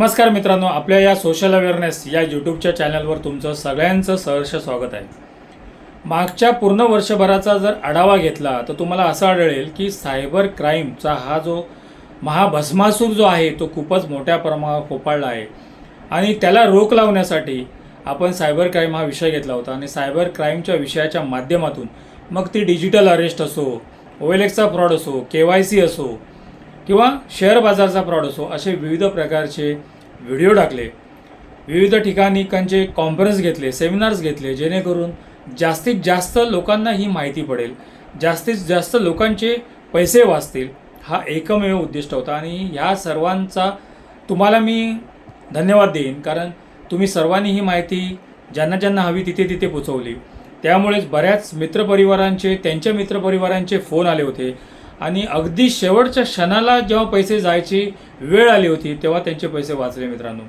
नमस्कार मित्रांनो, आपल्या या सोशल अवेअरनेस या यूट्यूबच्या चॅनलवर तुमचं सगळ्यांचं सहर्ष स्वागत आहे. मागच्या पूर्ण वर्षभराचा जर आढावा घेतला तर तुम्हाला असं आढळेल की सायबर क्राईमचा हा जो महाभस्मासूर जो आहे तो खूपच मोठ्या प्रमाणावर फोफाळला आहे आणि त्याला रोख लावण्यासाठी आपण सायबर क्राईम हा विषय घेतला होता. आणि सायबर क्राईमच्या विषयाच्या माध्यमातून मग ती डिजिटल अरेस्ट असो, OLXचा फ्रॉड असो, KYC असो किंवा शेअर बाजारचा फ्रॉड असो, असे विविध प्रकारचे व्हिडिओ टाकले, विविध ठिकाणचे कॉन्फरन्स घेतले, सेमिनार्स घेतले, जेणेकरून जास्तीत जास्त लोकांना ही माहिती पडेल, जास्तीत जास्त लोकांचे पैसे वाचतील, हा एकमेव उद्दिष्ट होता. आणि ह्या सर्वांचा तुम्हाला मी धन्यवाद देईन, कारण तुम्ही सर्वांनी ही माहिती ज्यांना ज्यांना हवी तिथे तिथे पोचवली. त्यामुळेच बऱ्याच मित्रपरिवारांचे त्यांच्या मित्रपरिवारांचे फोन आले होते आणि अगदी शेवटच्या क्षणाला जेव्हा पैसे जायची वेळ आली होती तेव्हा त्यांचे पैसे वाचले. मित्रांनो,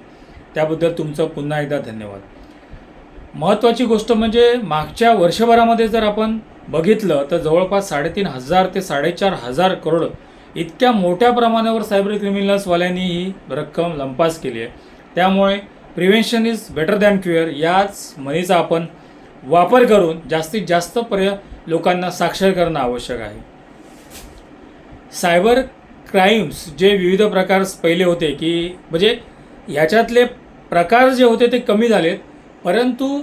त्याबद्दल तुमचं पुन्हा एकदा धन्यवाद. महत्त्वाची गोष्ट म्हणजे मागच्या वर्षभरामध्ये जर आपण बघितलं तर जवळपास 3,500 ते 4,500 करोड इतक्या मोठ्या प्रमाणावर सायबर क्रिमिनल्सवाल्यांनी ही रक्कम लंपास केली आहे. त्यामुळे prevention is better than cure याच मनीचा आपण वापर करून जास्तीत जास्त लोकांना साक्षर करणं आवश्यक आहे. सायबर क्राईम्स जे विविध प्रकार पहिले होते की म्हणजे ह्याच्यातले प्रकार जे होते ते कमी झालेत, परंतु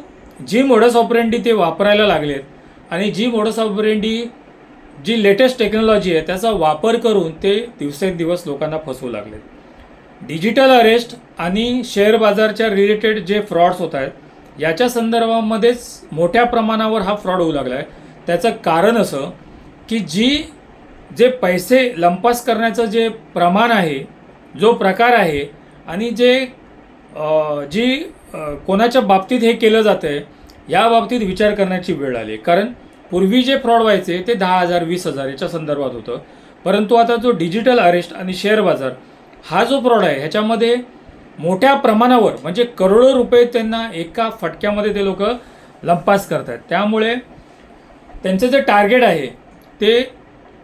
जी मोडस ऑपरेंडी ते वापरायला लागलेत आणि जी मोडस ऑपरेंडी जी लेटेस्ट टेक्नॉलॉजी आहे त्याचा वापर करून ते दिवसेंदिवस लोकांना फसवू लागलेत. डिजिटल अरेस्ट आणि शेअर बाजारच्या रिलेटेड जे फ्रॉड्स होत आहेत याच्या संदर्भामध्येच मोठ्या प्रमाणावर हा फ्रॉड होऊ लागला आहे. त्याचं कारण असं की जे पैसे लंपास करण्याचं जे प्रमाण आहे, जो प्रकार आहे आणि कोणाच्या बाबतीत हे केलं जातं आहे या बाबतीत विचार करण्याची वेळ आली. कारण पूर्वी जे फ्रॉड व्हायचे ते 10,000 20,000 याच्या संदर्भात होतं, परंतु आता जो डिजिटल अरेस्ट आणि शेअर बाजार हा जो फ्रॉड आहे ह्याच्यामध्ये मोठ्या प्रमाणावर म्हणजे करोडो रुपये त्यांना एका फटक्यामध्ये ते लोक लंपास करतात. त्यामुळे त्यांचं जे टार्गेट आहे ते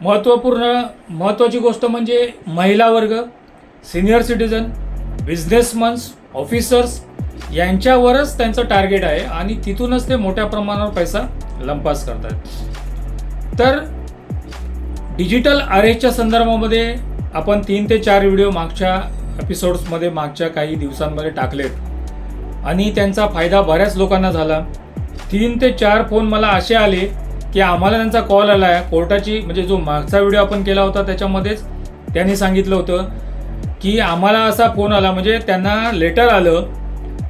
महत्त्वाची गोष्ट म्हणजे महिला वर्ग, सिनियर सिटीजन, बिझनेसमन्स, ऑफिसर्स यांच्यावरच त्यांचं टार्गेट आहे आणि तिथूनच ते मोठ्या प्रमाणावर पैसा लंपास करतात. तर डिजिटल अरेस्टच्या संदर्भामध्ये आपण 3 ते 4 व्हिडिओ मागच्या एपिसोड्समध्ये मागच्या काही दिवसांमध्ये टाकलेत आणि त्यांचा फायदा बऱ्याच लोकांना झाला. 3 ते 4 फोन मला असे आले की आम्हाला त्यांचा कॉल आला आहे कोर्टाची, म्हणजे जो मागचा व्हिडिओ आपण केला होता त्याच्यामध्येच त्यांनी सांगितलं होतं की आम्हाला असा फोन आला, म्हणजे त्यांना लेटर आलं,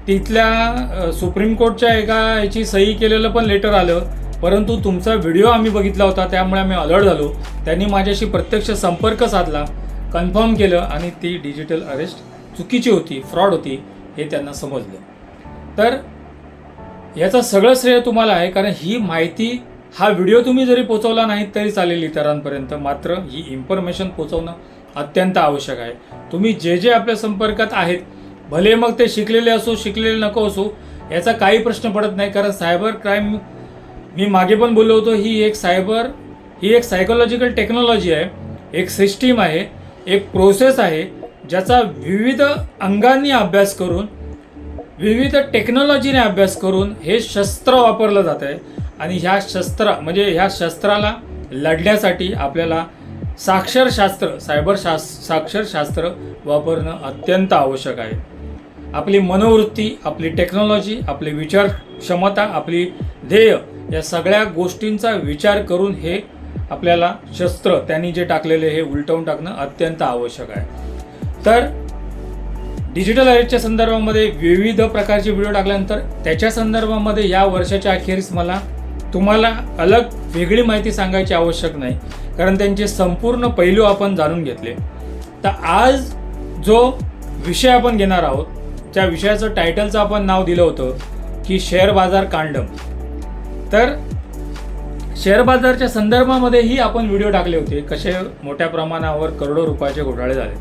तिथल्या सुप्रीम कोर्टच्या एका याची सही केलेलं पण लेटर आलं, परंतु तुमचा व्हिडिओ आम्ही बघितला होता त्यामुळे आम्ही अलर्ट झालो. त्यांनी माझ्याशी प्रत्यक्ष संपर्क साधला, कन्फर्म केलं आणि ती डिजिटल अरेस्ट चुकीची होती, फ्रॉड होती हे त्यांना समजलं. तर याचं सगळं श्रेय तुम्हाला आहे, कारण ही माहिती, हा व्हिडिओ तुम्ही जरी पोचवला नाही तरी चालेल इतरांपर्यंत, मात्र ही इन्फॉर्मेशन पोचवणं अत्यंत आवश्यक आहे. तुम्ही जे आपल्या संपर्कात आहेत, भले मग ते शिकलेले असो शिकलेले नको असो, याचा काही प्रश्न पडत नाही. कारण सायबर क्राईम मी मागे पण बोललो होतो, ही एक सायकोलॉजिकल टेक्नॉलॉजी आहे, एक सिस्टीम आहे, एक प्रोसेस आहे ज्याचा विविध अंगांनी अभ्यास करून, विविध टेक्नॉलॉजीने अभ्यास करून हे शस्त्र वापरलं जात आहे. आणि ह्या शस्त्राला लढण्यासाठी आपल्याला सायबर शास्त्र वापरणं अत्यंत आवश्यक आहे. आपली मनोवृत्ती, आपली टेक्नॉलॉजी, आपली विचार क्षमता, आपली ध्येय या सगळ्या गोष्टींचा विचार करून हे आपल्याला शस्त्र त्यांनी जे टाकलेले हे उलटवून टाकणं अत्यंत आवश्यक आहे. तर डिजिटल अरेस्टच्या संदर्भामध्ये विविध प्रकारचे व्हिडिओ टाकल्यानंतर त्याच्या संदर्भामध्ये या वर्षाच्या अखेरीस मला तुम्हाला अलग वेगळी माहिती सांगायची आवश्यक नाही, कारण त्यांचे संपूर्ण पैलू आपण जाणून घेतले. तर आज जो विषय आपण घेणार आहोत त्या विषयाचं टायटलचं आपण नाव दिलं होतं की शेअर बाजार कांडम. तर शेअर बाजारच्या संदर्भामध्येही आपण व्हिडिओ टाकले होते, कसे मोठ्या प्रमाणावर करोडो रुपयाचे घोटाळे झाले.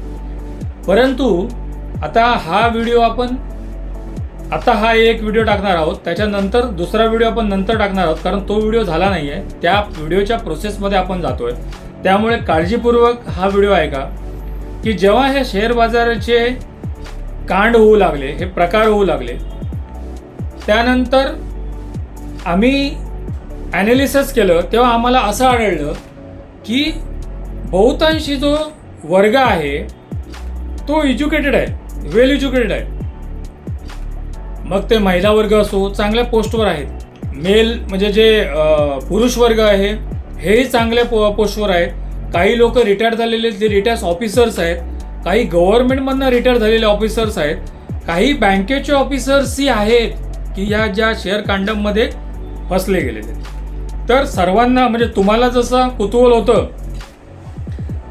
परंतु आता हा एक व्हिडिओ टाकणार आहोत, त्याच्यानंतर दुसरा व्हिडिओ आपण नंतर टाकणार आहोत, कारण तो व्हिडिओ झाला नाही आहे, त्या व्हिडिओच्या प्रोसेसमध्ये आपण जातोय. त्यामुळे काळजीपूर्वक हा व्हिडिओ ऐका की जेव्हा हे शेअर बाजाराचे कांड होऊ लागले, हे प्रकार होऊ लागले. त्यानंतर आम्ही ॲनालिसिस केलं तेव्हा आम्हाला असं आढळलं की बहुतांशी जो वर्ग आहे तो एज्युकेटेड आहे, वेल एज्युकेटेड आहे. मग ते महिला वर्ग असो, चांगल्या पोस्टवर आहेत. मेल म्हणजे जे पुरुष वर्ग आहे हेही चांगल्या पोस्टवर आहेत. काही लोक रिटायर झालेले, ते रिटायर्ड ऑफिसर्स आहेत. काही गव्हर्नमेंटमधनं रिटायर झालेले ऑफिसर्स आहेत. काही बँकेचे ऑफिसर्सही आहेत की या ज्या शेअर कांडममध्ये फसले गेलेले. तर सर्वांना म्हणजे तुम्हाला जसं कुतूहल होतं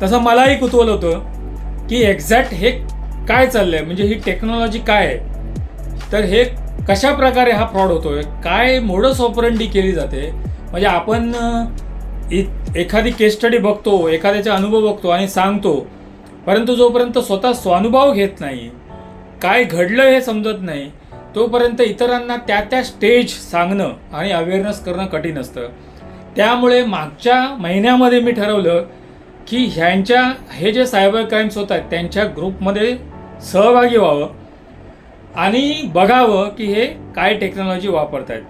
तसं मलाही कुतूहल होतं की एक्झॅक्ट हे काय चाललंय, म्हणजे ही टेक्नॉलॉजी काय आहे, तर हे कशा प्रकारे हा फ्रॉड होतोय, काय मोडस ऑपरंडी केली जाते. म्हणजे आपण एखादी केस स्टडी बघतो, एखाद्याचा अनुभव बघतो आणि सांगतो, परंतु जोपर्यंत स्वतः स्वानुभव घेत नाही, काय घडलं हे समजत नाही, तोपर्यंत इतरांना त्या स्टेज सांगणं आणि अवेअरनेस करणं कठीण असतं. त्यामुळे मागच्या महिन्यामध्ये मी ठरवलं की हे जे सायबर क्राईम्स होत आहेत त्यांच्या ग्रुपमध्ये सहभागी व्हावं आणि बघावं की हे काय टेक्नॉलॉजी वापरत आहेत.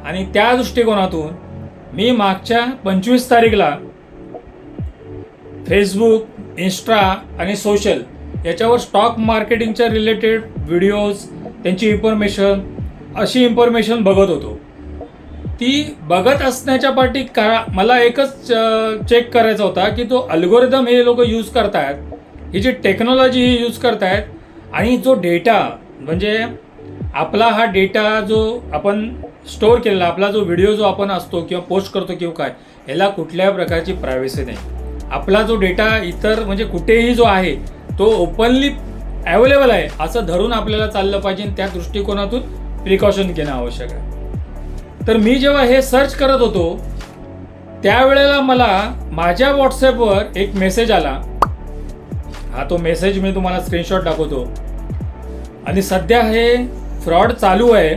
आणि त्या दृष्टिकोनातून मी मागच्या 25 तारीखला फेसबुक, इंस्टा आणि सोशल याच्यावर स्टॉक मार्केटिंगच्या रिलेटेड व्हिडिओज, त्यांची इन्फॉर्मेशन, अशी इन्फॉर्मेशन बघत होतो. ती बघत असण्याच्या पाठी मला एकच चेक करायचा होता की तो अल्गोरिदम हे लोक यूज करतायत, ही जी टेक्नॉलॉजी ही यूज करतायत, आणि जो डेटा म्हणजे आपला हा डेटा जो आपण स्टोअर केलेला, आपला जो व्हिडिओ जो आपण असतो किंवा पोस्ट करतो किंवा काय, याला कुठल्याही प्रकारची प्रायव्हसी नाही. आपला जो डेटा इतर म्हणजे कुठेही जो आहे तो ओपनली अवेलेबल आहे असं धरून आपल्याला चाललं पाहिजे. त्या दृष्टिकोनातून प्रिकॉशन घेणं आवश्यक आहे. तर मी जेव्हा हे सर्च करत होतो त्यावेळेला मला माझ्या व्हॉट्सॲपवर एक मेसेज आला. हा तो मेसेज मी तुम्हाला स्क्रीनशॉट दाखवतो. आणि सध्या हे फ्रॉड चालू आहे.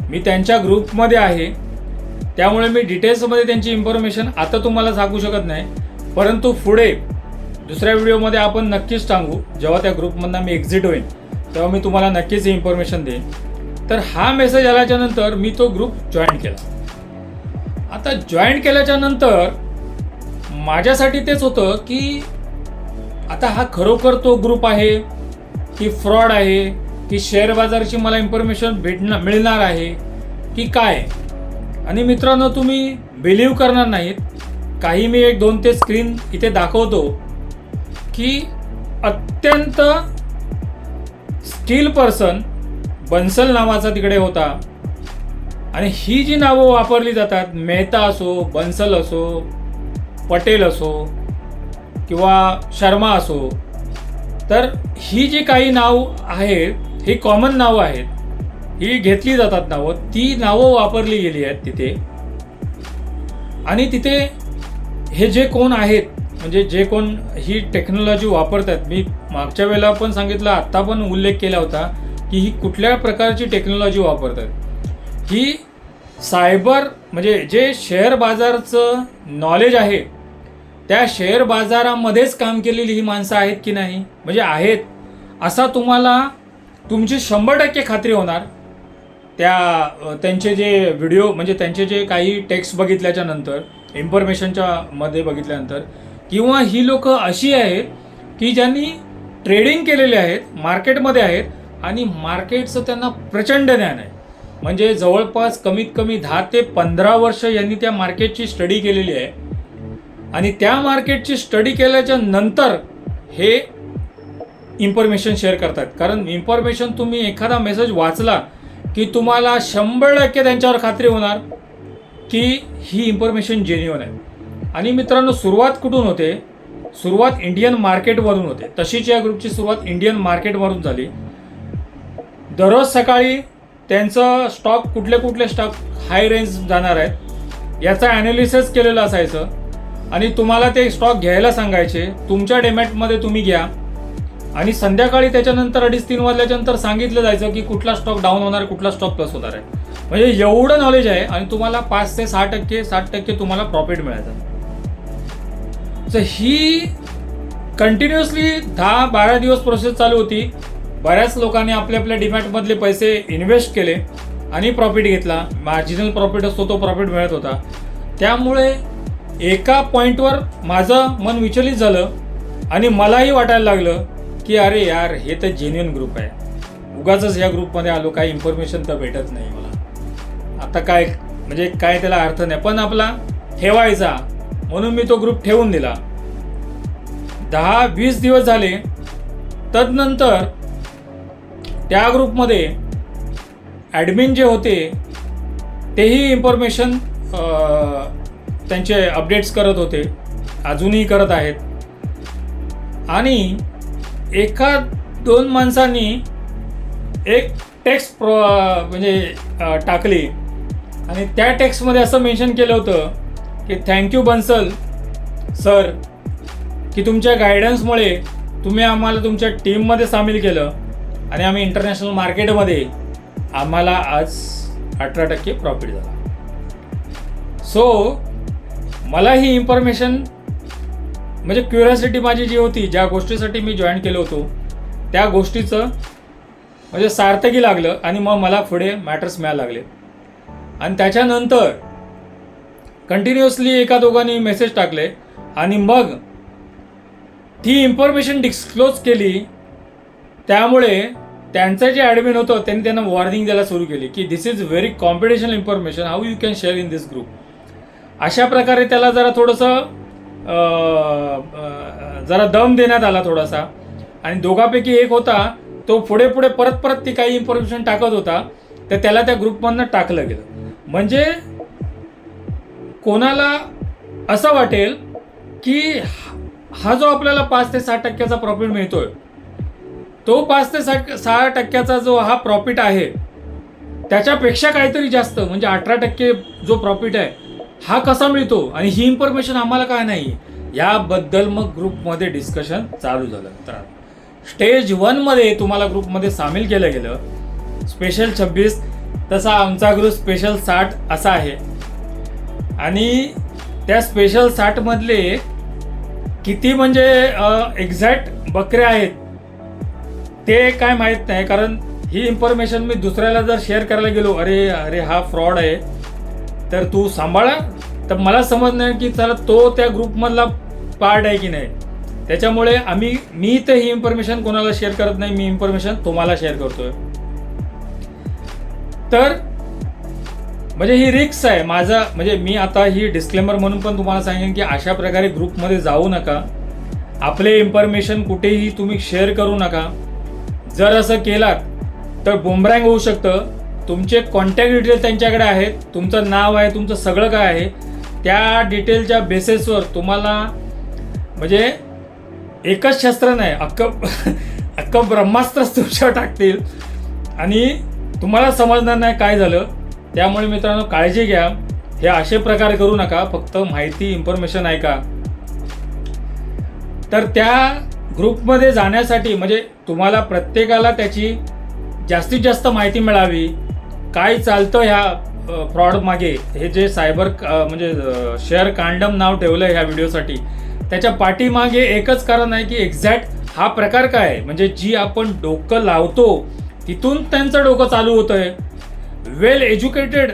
मी त्यांच्या ग्रुपमध्ये आहे, त्यामुळे मी डिटेल्समध्ये त्यांची इन्फॉर्मेशन आता तुम्हाला सांगू शकत नाही, परंतु पुढे दुसऱ्या व्हिडिओमध्ये आपण नक्कीच सांगू. जेव्हा त्या ग्रुपमधनं मी एक्झिट होईन तेव्हा मी तुम्हाला नक्कीच इन्फॉर्मेशन देईन. तर हा मेसेज आल्याच्या नंतर मी तो ग्रुप जॉईन केला. आता जॉईन केल्याच्या नंतर माझ्यासाठी तेच होतं की आता हा खरोखर तो ग्रुप आहे की फ्रॉड आहे, की शेअर बाजाराची मला इन्फॉर्मेशन मिळणार आहे की काय. आणि मित्रांनो, तुम्ही बिलीव्ह करणार नाहीत, काही मी 1-2 स्क्रीन इथे दाखवतो की अत्यंत स्किल पर्सन बन्सल नावाचा तिकडे होता. आणि ही जी नावं वापरली जातात, मेहता असो, बन्सल असो, पटेल असो किंवा शर्मा असो, तर ही जी काही नाव आहेत ही कॉमन नावं आहेत, ही घेतली जातात नावं, ती नावं वापरली गेली आहेत तिथे. आणि तिथे हे जे कोण आहेत म्हणजे जे कोण ही टेक्नॉलॉजी वापरतात, मी मागच्या वेळेला पण सांगितलं, आत्ता पण उल्लेख केला होता की ही कुठल्या प्रकारची टेक्नॉलॉजी वापरतात. ही सायबर म्हणजे जे शेअर बाजारचं नॉलेज आहे त्या शेअर बाजारामध्येच काम केलेली ही माणसं आहेत की नाही, म्हणजे आहेत असा तुम्हाला तुमची 100% खात्री होणार. त्यांचे जे व्हिडिओ म्हणजे त्यांचे जे काही टेक्स्ट बघितल्याच्या नंतर, इन्फॉर्मेशनच्या मध्ये बघितल्यानंतर, किंवा ही लोक अशी आहेत की ज्यांनी ट्रेडिंग केलेले आहेत, मार्केटमध्ये आहेत आणि मार्केटचं त्यांना प्रचंड ज्ञान आहे. म्हणजे जवळपास कमीत कमी 10 ते 15 वर्ष यांनी त्या मार्केटची स्टडी केलेली आहे. आणि त्या मार्केटची स्टडी केल्याच्या नंतर हे इन्फॉर्मेशन शेअर करतात. कारण इन्फॉर्मेशन तुम्ही एखादा मेसेज वाचला की तुम्हाला 100% त्यांच्यावर खात्री होणार की ही इन्फॉर्मेशन जेन्युइन आहे. आणि मित्रांनो, सुरुवात कुठून होते? सुरुवात इंडियन मार्केटवरून होते. तशीच या ग्रुपची सुरुवात इंडियन मार्केटवरून झाली. दररोज सकाळी त्यांचं स्टॉक कुठले स्टॉक हाय रेंज जाणार आहेत याचा ॲनालिसिस केलेलं असायचं आणि तुम्हाला ते स्टॉक घ्यायला सांगायचे. तुमच्या डेमॅटमध्ये तुम्ही घ्या आणि संध्याकाळी त्याच्यानंतर 2:30-3 वाजल्याच्यानंतर सांगितलं जायचं की कुठला स्टॉक डाऊन होणार, कुठला स्टॉक प्लस होणार आहे. म्हणजे एवढं नॉलेज आहे आणि तुम्हाला 5 ते 60% तुम्हाला प्रॉफिट मिळायचं. तर ही कंटिन्युअसली 10-12 दिवस प्रोसेस चालू होती. बऱ्याच लोकांनी आपल्या आपल्या डीमॅटमधले पैसे इन्व्हेस्ट केले आणि प्रॉफिट घेतला. मार्जिनल प्रॉफिट असतो तो प्रॉफिट मिळत होता. त्यामुळे एका पॉईंटवर माझं मन विचलित झालं आणि मलाही वाटायला लागलं की अरे यार, हे तर जेन्युइन ग्रुप आहे. उगाचच या ग्रुपमध्ये आलो, काही इन्फॉर्मेशन तर भेटत नाही मला. आता काय म्हणजे काय त्याला अर्थ नाही, पण आपला ठेवायचा म्हणून मी तो ग्रुप ठेवून दिला. 10-20 दिवस झाले. तदनंतर त्या ग्रुपमध्ये ॲडमिन जे होते तेही इन्फॉर्मेशन त्यांचे अपडेट्स करत होते, अजूनही करत आहेत. आणि 1-2 माणसांनी एक टेक्स्ट म्हणजे टाकली आणि त्या टेक्स्टमध्ये असं मेन्शन केलं होतं की थँक्यू बन्सल सर, की तुमच्या गायडन्समुळे तुम्ही आम्हाला तुमच्या टीममध्ये सामील केलं आणि आम्ही इंटरनॅशनल मार्केटमध्ये आम्हाला आज 18% प्रॉफिट झाला. सो मला ही इन्फॉर्मेशन म्हणजे क्युरिओसिटी माझी जी होती, ज्या गोष्टीसाठी मी जॉईन केलं होतो त्या गोष्टीचं म्हणजे सार्थकी लागलं आणि मग मला पुढे मॅटर्स मिळायला लागले. आणि त्याच्यानंतर कंटिन्युअसली 1-2 मेसेज टाकले आणि मग ती इन्फॉर्मेशन डिस्क्लोज केली. त्यामुळे त्यांचं जे ॲडमिन होतं त्यांनी त्यांना वॉर्निंग द्यायला सुरू केली की this is very confidential information, how you can share in this group. अशा प्रकारे त्याला जरा थोडंसं जरा दम देण्यात आला थोडासा. आणि दोघांपैकी एक होता तो पुढे परत ती काही इन्फॉर्मेशन टाकत होता, तर त्याला त्या ग्रुपमधनं टाकलं गेलं. म्हणजे कोणाला असं वाटेल की हा जो आपल्याला 5 ते 6% प्रॉफिट मिळतोय, तो 5 ते 6% जो हा प्रॉफिट आहे त्याच्यापेक्षा काहीतरी जास्त म्हणजे 18% जो प्रॉफिट आहे हा कसा मिळतो आणि ही इन्फॉर्मेशन आम्हाला काय नाही, याबद्दल मग ग्रुपमध्ये डिस्कशन चालू झालं. तर स्टेज 1मध्ये तुम्हाला ग्रुपमध्ये सामील केलं गेलं, स्पेशल 26. तसा आमचा ग्रुप स्पेशल 60 असा आहे. आणि त्या स्पेशल 60 मधले किती म्हणजे एक्झॅक्ट बकऱ्या आहेत ते काय माहीत नाही, कारण ही इन्फॉर्मेशन मी दुसऱ्याला जर शेअर करायला गेलो, अरे हा फ्रॉड आहे तर तू सांभाळा, तर मला समज नाही की चला तो त्या ग्रुपमधला पार्ट आहे की नाही. त्याच्यामुळे मी तर ही इन्फॉर्मेशन कोणाला शेअर करत नाही, मी इन्फॉर्मेशन तुम्हाला शेअर करतोय. तर म्हणजे ही रिस्क आहे माझा. म्हणजे मी आता ही डिस्क्लेमर म्हणून पण तुम्हाला सांगेन की अशा प्रकारे ग्रुपमध्ये जाऊ नका. आपले इन्फॉर्मेशन कुठेही तुम्ही शेअर करू नका. जर असं केलात तर बुमरँग होऊ शकतं. तुमचे कॉन्टॅक्ट डिटेल त्यांच्याकडे आहेत, तुमचं नाव आहे, तुमचं सगळं काय आहे, त्या डिटेलच्या बेसिसवर तुम्हाला म्हणजे एकच शस्त्र नाही, अख्खं ब्रह्मास्त्रच तुमच्यावर टाकतील आणि तुम्हाला समजणार नाही काय झालं. त्यामुळे मित्रांनो काळजी घ्या, हे असे प्रकार करू नका. फक्त माहिती इन्फॉर्मेशन ऐका. तर त्या ग्रुपमध्ये जाण्यासाठी म्हणजे तुम्हाला प्रत्येकाला त्याची जास्तीत जास्त माहिती मिळावी, काय चालतं ह्या फ्रॉड मागे. हे जे सायबर म्हणजे शेअर कांडम नाव ठेवलं ह्या व्हिडिओसाठी, त्याच्या पाठीमागे एकच कारण आहे की एक्झॅक्ट हा प्रकार काय आहे. म्हणजे जी आपण डोकं लावतो तिथून त्यांचं डोकं चालू होतं आहे. वेल एज्युकेटेड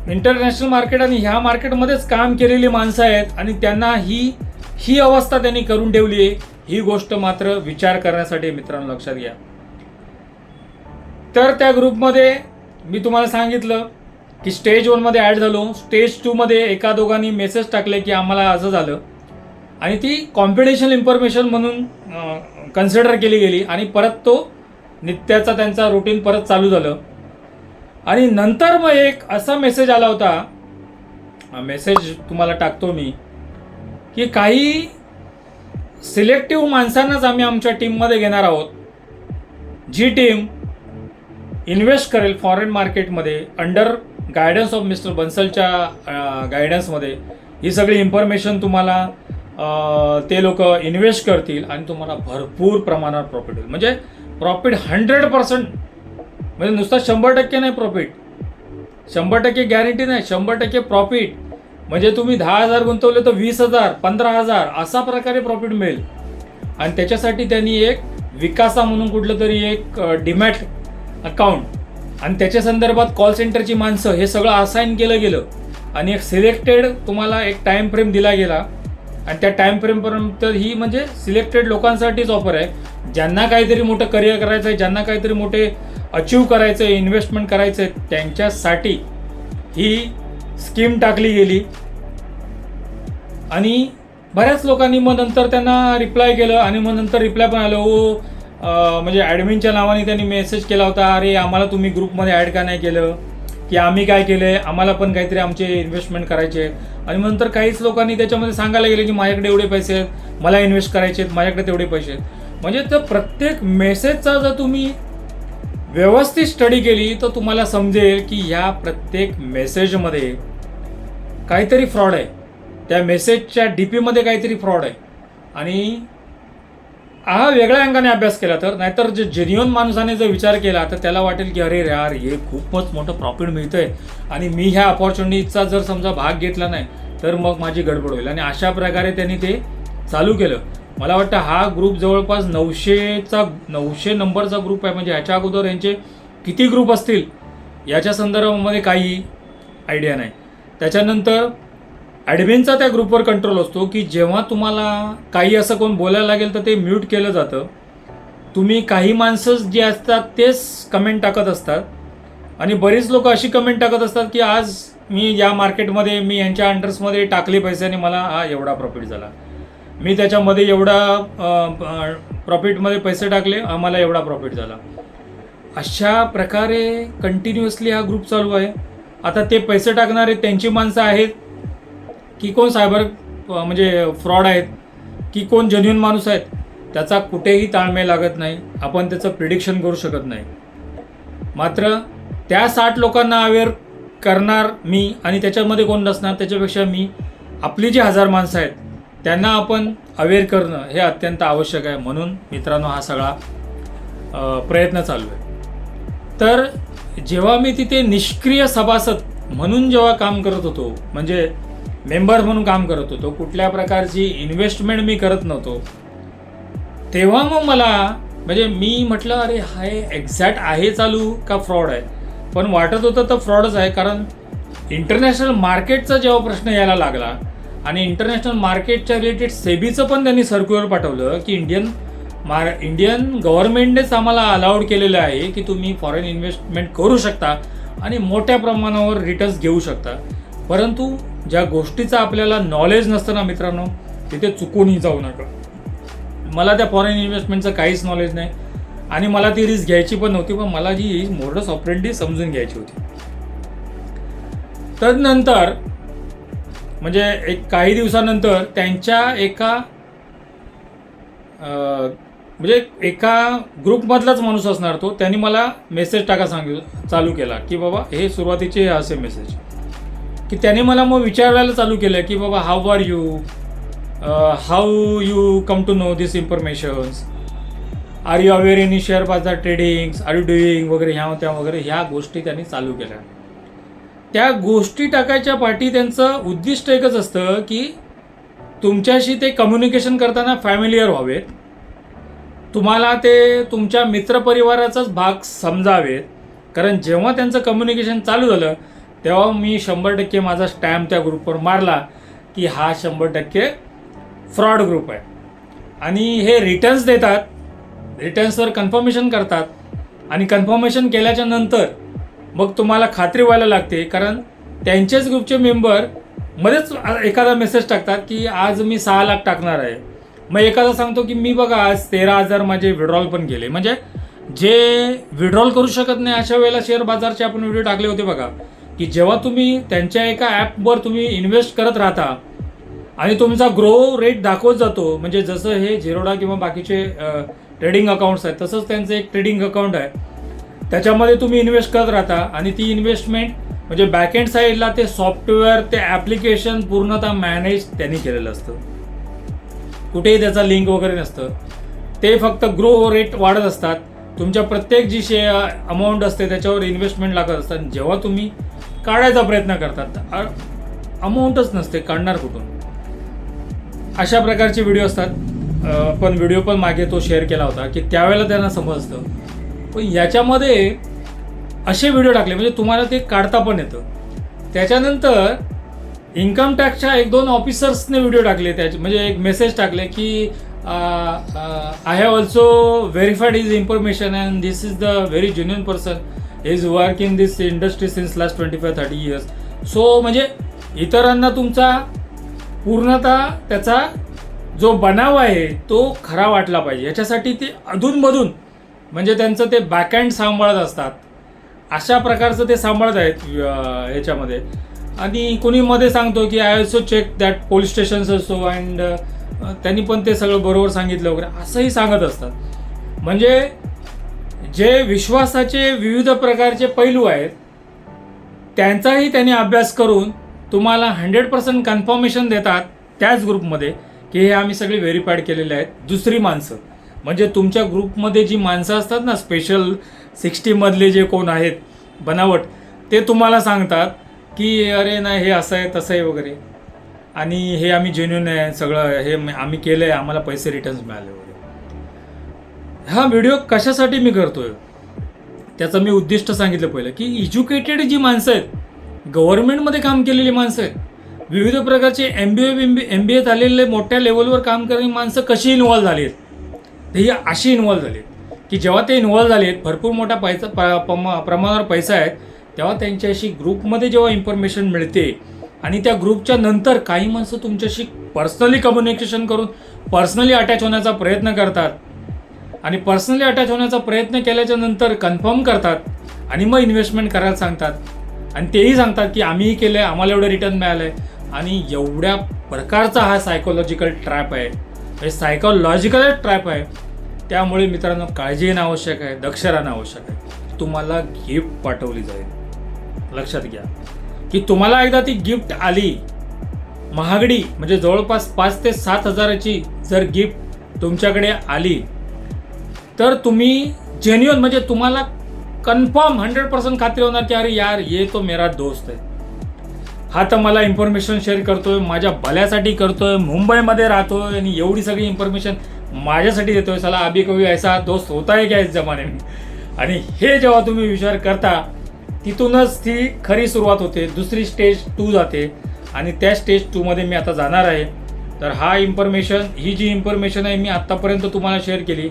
इंटरनॅशनल मार्केट आणि ह्या मार्केटमध्येच काम केलेली माणसं आहेत आणि त्यांना ही अवस्था त्यांनी करून ठेवली आहे. ही गोष्ट मात्र विचार करण्यासाठी मित्रांनो लक्षात घ्या. तर त्या ग्रुपमध्ये मी तुम्हाला सांगितलं की स्टेज 1मध्ये ॲड झालो. स्टेज 2मध्ये 1-2 मेसेज टाकले की आम्हाला असं झालं आणि ती कॉन्फिडेन्शियल इन्फॉर्मेशन म्हणून कन्सिडर केली गेली आणि परत तो नित्याचा त्यांचा रुटीन परत चालू झालं. आणि नंतर मग एक असा मेसेज आला होता, मेसेज तुम्हाला टाकतो मी, की काही सिलेक्टिव्ह माणसांनाच आम्ही आमच्या टीममध्ये घेणार आहोत, जी टीम इन्व्हेस्ट करेल फॉरेन मार्केटमध्ये अंडर गायडन्स ऑफ मिस्टर बन्सलच्या गायडन्समध्ये. ही सगळी इन्फॉर्मेशन तुम्हाला ते लोक इन्व्हेस्ट करतील आणि तुम्हाला भरपूर प्रमाणात प्रॉफिट होईल. म्हणजे प्रॉफिट 100%, म्हणजे नुसता 100% नाही प्रॉफिट, 100% गॅरंटी नाही, 100% प्रॉफिट. म्हणजे तुम्ही 10,000 गुंतवले तर 20,000, 15,000 असा प्रकारे प्रॉफिट मिळेल. आणि त्याच्यासाठी त्यांनी एक विकासा म्हणून कुठलं तरी एक डीमॅट अकाउंट आणि त्याच्या संदर्भात कॉल सेंटरची माणसं हे सगळं असाइन केलं गेलं आणि एक सिलेक्टेड तुम्हाला एक टाईम फ्रेम दिला गेला आणि त्या टाईम फ्रेमपर्यंत ही म्हणजे सिलेक्टेड लोकांसाठीच ऑफर आहे. ज्यांना काहीतरी मोठं करिअर करायचं आहे, ज्यांना काहीतरी मोठे अचीव करायचं आहे, इन्व्हेस्टमेंट करायचं आहे, त्यांच्यासाठी ही स्कीम टाकली गेली. आणि बऱ्याच लोकांनी मग नंतर त्यांना रिप्लाय केलं आणि मग नंतर रिप्लाय पण आलं, म्हणजे ॲडमिनच्या नावाने त्यांनी मेसेज केला होता, अरे आम्हाला तुम्ही ग्रुपमध्ये ॲड का नाही केलं, की आम्ही काय केलं आहे, आम्हाला पण काहीतरी आमचे इन्व्हेस्टमेंट करायचे आहेत. आणि नंतर काहीच लोकांनी त्याच्यामध्ये सांगायला गेले की माझ्याकडे एवढे पैसे आहेत, मला इन्व्हेस्ट करायचे आहेत, माझ्याकडे तेवढे पैसे आहेत. म्हणजे तर प्रत्येक मेसेजचा जर तुम्ही व्यवस्थित स्टडी केली तर तुम्हाला समजेल की ह्या प्रत्येक मेसेजमध्ये काहीतरी फ्रॉड आहे, त्या मेसेजच्या डीपीमध्ये काहीतरी फ्रॉड आहे. आणि हा वेगळ्या अंगाने अभ्यास केला तर, नाहीतर जे जेन्युइन माणसाने जर विचार केला तर त्याला वाटेल की अरे यार हे खूपच मोठं प्रॉफिट मिळतंय आणि मी ह्या अपॉर्च्युनिटीचा जर समजा भाग घेतला नाही तर मग माझी गडबड होईल. आणि अशा प्रकारे त्यांनी ते चालू केलं. मला वाटतं हा ग्रुप जवळपास 900 नंबरचा ग्रुप आहे. म्हणजे ह्याच्या अगोदर यांचे किती ग्रुप असतील याच्या संदर्भामध्ये काही आयडिया नाही. त्याच्यानंतर ॲडमिनचा त्या ग्रुपवर कंट्रोल असतो की जेव्हा तुम्हाला काही असं कोण बोलायला लागेल तर ते म्यूट केलं जातं. तुम्ही काही माणसं जे असतात तेच कमेंट टाकत असतात आणि बरीच लोक अशी कमेंट टाकत असतात की आज मी या मार्केटमध्ये मी यांच्या अंडर्समध्ये टाकले पैसे आणि मला हा एवढा प्रॉफिट झाला, मी त्याच्यामध्ये एवढा प्रॉफिटमध्ये पैसे टाकले, आम्हाला एवढा प्रॉफिट झाला. अशा प्रकारे कंटिन्युअसली हा ग्रुप चालू आहे. आता ते पैसे टाकणारे त्यांची माणसं आहेत की कोण सायबर म्हणजे फ्रॉड आहेत की कोण जेन्युइन माणूस आहेत त्याचा कुठेही ताळमेळ लागत नाही. आपण त्याचं प्रिडिक्शन करू शकत नाही. मात्र त्या 60 लोकांना अवेअर करणार मी आणि त्याच्यामध्ये कोण नसणार, त्याच्यापेक्षा मी आपली जी 1000 माणसं आहेत त्यांना आपण अवेअर करणं हे अत्यंत आवश्यक आहे. म्हणून मित्रांनो हा सगळा प्रयत्न चालू आहे. तर जेव्हा मी तिथे निष्क्रिय सभासद म्हणून जेव्हा काम करत होतो, म्हणजे मेंबर म्हणून काम करत होतो, कुठल्या प्रकारची इन्व्हेस्टमेंट मी करत नव्हतो, तेव्हा मग मला म्हणजे मी म्हटलं अरे हा एक्झॅक्ट आहे चालू का फ्रॉड आहे. पण वाटत होतं तर फ्रॉडच आहे. कारण इंटरनॅशनल मार्केटचा जेव्हा प्रश्न यायला लागला आणि इंटरनॅशनल मार्केटच्या रिलेटेड सेबीचं पण त्यांनी सर्क्युलर पाठवलं की इंडियन गव्हर्नमेंटनेच आम्हाला अलाउड केलेलं आहे की तुम्ही फॉरेन इन्व्हेस्टमेंट करू शकता आणि मोठ्या प्रमाणावर रिटर्न्स घेऊ शकता. परंतु ज्या गोष्टीचं आपल्याला नॉलेज नसतं ना मित्रांनो, तिथे चुकूनही जाऊ नका. मला त्या फॉरेन इन्व्हेस्टमेंटचं काहीच नॉलेज नाही आणि मला ती रिस्क घ्यायची पण नव्हती. पण मला जी मोडस ऑपरेंडी समजून घ्यायची होती. तदनंतर म्हणजे काही दिवसानंतर त्यांच्या एका ग्रुपमधलाच माणूस असणार तो, त्यांनी मला मेसेज चालू केला की बाबा हे सुरुवातीचे असे मेसेज की त्याने मला मग विचारायला चालू केलं की बाबा how are you, how you come to know this informations, are you aware in share बाजार ट्रेडिंग, आर यू डुईंग वगैरे ह्या गोष्टी त्यांनी चालू केल्या. त्या गोष्टी टाकायच्या पाठी त्यांचं उद्दिष्ट एकच असतं की तुमच्याशी ते कम्युनिकेशन करताना फॅमिलियर व्हावेत, तुम्हाला ते तुमच्या मित्रपरिवाराचाच भाग समजावेत. कारण जेव्हा त्यांचं कम्युनिकेशन चालू झालं तेव्हा मी 100% माझा स्टॅम्प त्या ग्रुपवर मारला की हा 100% फ्रॉड ग्रुप आहे. आणि हे रिटर्न्स देतात, रिटर्न्सवर कन्फर्मेशन करतात आणि कन्फर्मेशन केल्याच्या नंतर मग तुम्हाला खात्री व्हायला लागते. कारण त्यांचेच ग्रुपचे मेंबर मध्येच एखादा मेसेज टाकतात की आज मी 6 लाख टाकणार आहे. मग एखादा सांगतो की मी बघा आज 13,000 माझे विड्रॉल पण केले. म्हणजे जे विड्रॉल करू शकत नाही अशा वेळेला शेअर बाजारचे आपण व्हिडिओ टाकले होते बघा, की जेव्हा तुम्ही त्यांच्या एका ॲपवर तुम्ही इन्व्हेस्ट करत राहता आणि तुमचा ग्रो रेट दाखवत जातो, म्हणजे जसं हे झिरोडा किंवा बाकीचे ट्रेडिंग अकाउंट्स आहेत तसंच त्यांचं एक ट्रेडिंग अकाउंट आहे, त्याच्यामध्ये तुम्ही इन्व्हेस्ट करत राहता आणि ती इन्व्हेस्टमेंट म्हणजे बॅकएंड साईडला ते सॉफ्टवेअर ते ॲप्लिकेशन पूर्णतः मॅनेज त्यांनी केलेलं असतं. कुठेही त्याचा लिंक वगैरे नसतं. ते फक्त ग्रो रेट वाढत असतात. तुमच्या प्रत्येक जी अमाऊंट असते त्याच्यावर इन्व्हेस्टमेंट लागत असतात. जेव्हा तुम्ही काढायचा प्रयत्न करतात अमाऊंटच नसते, काढणार कुठून. अशा प्रकारचे व्हिडिओ असतात. पण व्हिडिओ पण मागे तो शेअर केला होता की त्यावेळेला त्यांना समजतं. पण याच्यामध्ये असे व्हिडिओ टाकले म्हणजे तुम्हाला ते काढता पण येतं. त्याच्यानंतर इन्कम टॅक्सच्या 1-2 ऑफिसर्सने व्हिडिओ टाकले, त्याचे म्हणजे एक मेसेज टाकले की I have also verified his information and this is the very genuine person is work in this industry since last 25-30 years. So म्हणजे इतरांना तुमचा पूर्णतः त्याचा जो बनाव आहे तो खरा वाटला पाहिजे. याच्यासाठी ते अधूनमधून म्हणजे त्यांचं ते बॅकहँड सांभाळत असतात. अशा प्रकारचं ते सांभाळत आहेत ह्याच्यामध्ये. आणि कोणी मध्ये सांगतो की I also check that police stations असो अँड त्यांनी पण ते सगळं बरोबर सांगितलं वगैरे असंही सांगत असतात. म्हणजे जे विश्वासाचे विविध प्रकारचे पैलू आहेत त्यांचाही त्यांनी अभ्यास करून तुम्हाला 100% कन्फर्मेशन देतात त्याच ग्रुपमध्ये की हे आम्ही सगळे व्हेरीफाईड केलेले आहेत. दुसरी माणसं म्हणजे तुमच्या ग्रुपमध्ये जी माणसं असतात ना, स्पेशल 60 मधले जे कोण आहेत बनावट, ते तुम्हाला सांगतात की अरे नाही हे असं आहे तसं आहे वगैरे आणि हे आम्ही जेन्युइन आहे सगळं, हे आम्ही केलं आहे, आम्हाला पैसे रिटर्न्स मिळाले वगैरे. हा व्हिडिओ कशासाठी मी करतोय त्याचं मी उद्दिष्ट सांगितलं पहिलं की एज्युकेटेड जी माणसं आहेत, गव्हर्नमेंटमध्ये काम केलेली माणसं आहेत, विविध प्रकारचे MBA झालेले मोठ्या लेवलवर काम करणारी माणसं कशी इन्व्हॉल्व झाली आहेत, तर ही अशी इन्व्हॉल्व झाली आहेत की जेव्हा ते इन्व्हॉल्व झाले आहेत, भरपूर मोठा प्रमाणावर पैसा आहे, तेव्हा त्यांच्याशी ग्रुपमध्ये जेव्हा इन्फॉर्मेशन मिळते आणि त्या ग्रुपच्या नंतर काही माणसं तुमच्याशी पर्सनली कम्युनिकेशन करून पर्सनली अटॅच होण्याचा प्रयत्न करतात आणि पर्सनली अटॅच होण्याचा प्रयत्न केल्याच्या नंतर कन्फर्म करतात आणि मग इन्व्हेस्टमेंट करायला सांगतात आणि तेही सांगतात की आम्हीही केलं आहे, आम्हाला एवढं रिटर्न मिळालं आहे. आणि एवढ्या प्रकारचा हा सायकोलॉजिकल ट्रॅप आहे, हे सायकोलॉजिकल ट्रॅप आहे. त्यामुळे मित्रांनो काळजी घेणं आवश्यक आहे, दक्ष राहणं आवश्यक आहे. तुम्हाला गिफ्ट पाठवली जाईल, लक्षात घ्या की तुम्हाला एकदा ती गिफ्ट आली महागडी म्हणजे जवळपास 5 ते 7 हजाराची जर गिफ्ट तुमच्याकडे आली तर तुम्ही जेन्युइन म्हणजे तुम्हाला कन्फर्म 100% खात्री होणार की अरे यार ये तो मेरा दोस्त आहे, हा तर मला इन्फॉर्मेशन शेअर करतोय, माझ्या भल्यासाठी करतोय, मुंबईमध्ये राहतोय आणि एवढी सगळी इन्फॉर्मेशन माझ्यासाठी देतोय, साला अभी कभी ऐसा दोस्त होता है क्या इस जमाने में. आणि हे जेव्हा तुम्ही विचार करता तिथूनच ती खरी सुरुवात होते. दुसरी स्टेज 2 जाते आणि त्या स्टेज 2 मध्ये मी आता जाणार आहे. तर ही जी इन्फॉर्मेशन आहे मी आत्तापर्यंत तुम्हाला शेअर केली.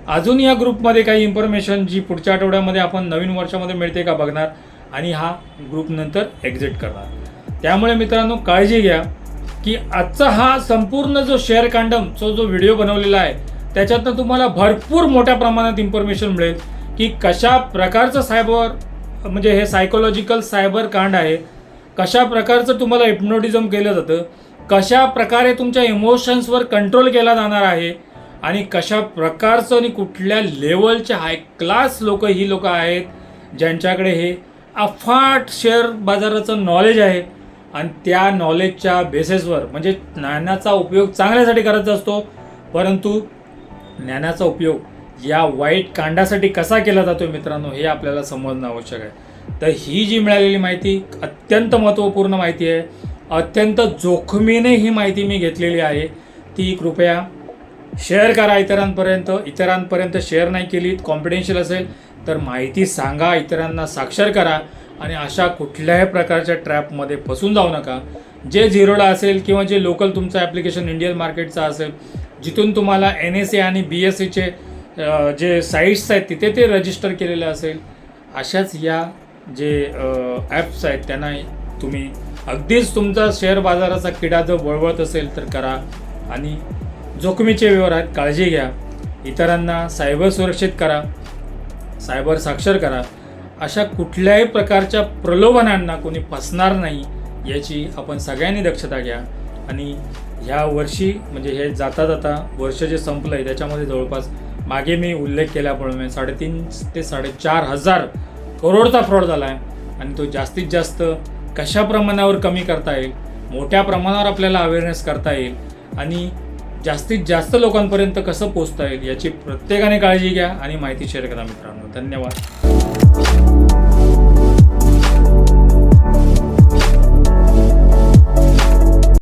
अजून या ग्रुपमध्ये काही इन्फॉर्मेशन जी पुढच्या आठवड्यामध्ये आपण नवीन वर्षामध्ये मिळते का बघणार आणि हा ग्रुप नंतर एक्झिट करणार. त्यामुळे मित्रांनो काळजी घ्या की आजचा हा संपूर्ण जो शेअर कांडमचा जो व्हिडिओ बनवलेला आहे त्याच्यातनं तुम्हाला भरपूर मोठ्या प्रमाणात इन्फॉर्मेशन मिळेल की कशा प्रकारचं सायबर म्हणजे हे सायकोलॉजिकल सायबर कांड आहे, कशा प्रकारचं तुम्हाला हिप्नोटिझम केलं जातं, कशा प्रकारे तुमच्या इमोशन्सवर कंट्रोल केला जाणार आहे आणि कशा प्रकारचं आणि कुठल्या लेवलचे हाय क्लास ही लोक आहेत ज्यांच्याकडे हे अफाट शेअर बाजाराचं नॉलेज आहे आणि त्या नॉलेजच्या बेसिसवर म्हणजे ज्ञानाचा उपयोग चांगल्यासाठी करायचा असतो, परंतु ज्ञानाचा उपयोग या वाईट कांडासाठी कसा केला जातो मित्रांनो हे आपल्याला समजणं आवश्यक आहे. तर ही जी मिळालेली माहिती अत्यंत महत्त्वपूर्ण माहिती आहे, अत्यंत जोखमीने ही माहिती मी घेतलेली आहे. ती कृपया शेअर करा इतरांपर्यंत शेअर नाही केली, कॉन्फिडेन्शियल असेल तर माहिती सांगा, इतरांना साक्षर करा आणि अशा कुठल्याही प्रकारच्या ट्रॅपमध्ये फसून जाऊ नका. जे झिरोडा असेल किंवा जे लोकल तुमचं ॲप्लिकेशन इंडियन मार्केटचं असेल जिथून तुम्हाला NSA आणि BSEचे जे साईट्स आहेत तिथे ते रजिस्टर केलेलं असेल, अशाच या जे ॲप्स आहेत त्यांना तुम्ही अगदीच तुमचा शेअर बाजाराचा किडा जर वळवळत असेल तर करा. आणि जोखमीचे व्यवहार आहेत, काळजी घ्या, इतरांना सायबर सुरक्षित करा, सायबर साक्षर करा. अशा कुठल्याही प्रकारच्या प्रलोभनांना कोणी फसणार नाही याची आपण सगळ्यांनी दक्षता घ्या. आणि ह्या वर्षी म्हणजे हे जाता जाता वर्ष जे संपलं आहे त्याच्यामध्ये जवळपास मागे मी उल्लेख केल्याप्रमाणे 3.5 ते 4.5 हजार करोडचा फ्रॉड झाला आहे आणि तो जास्तीत जास्त कशा प्रमाणावर कमी करता येईल, मोठ्या प्रमाणावर आपल्याला अवेअरनेस करता येईल आणि जास्तीत जास्त लोकांपर्यंत कसं पोहोचता येईल याची प्रत्येकाने काळजी घ्या आणि माहिती शेअर करा मित्रांनो. धन्यवाद.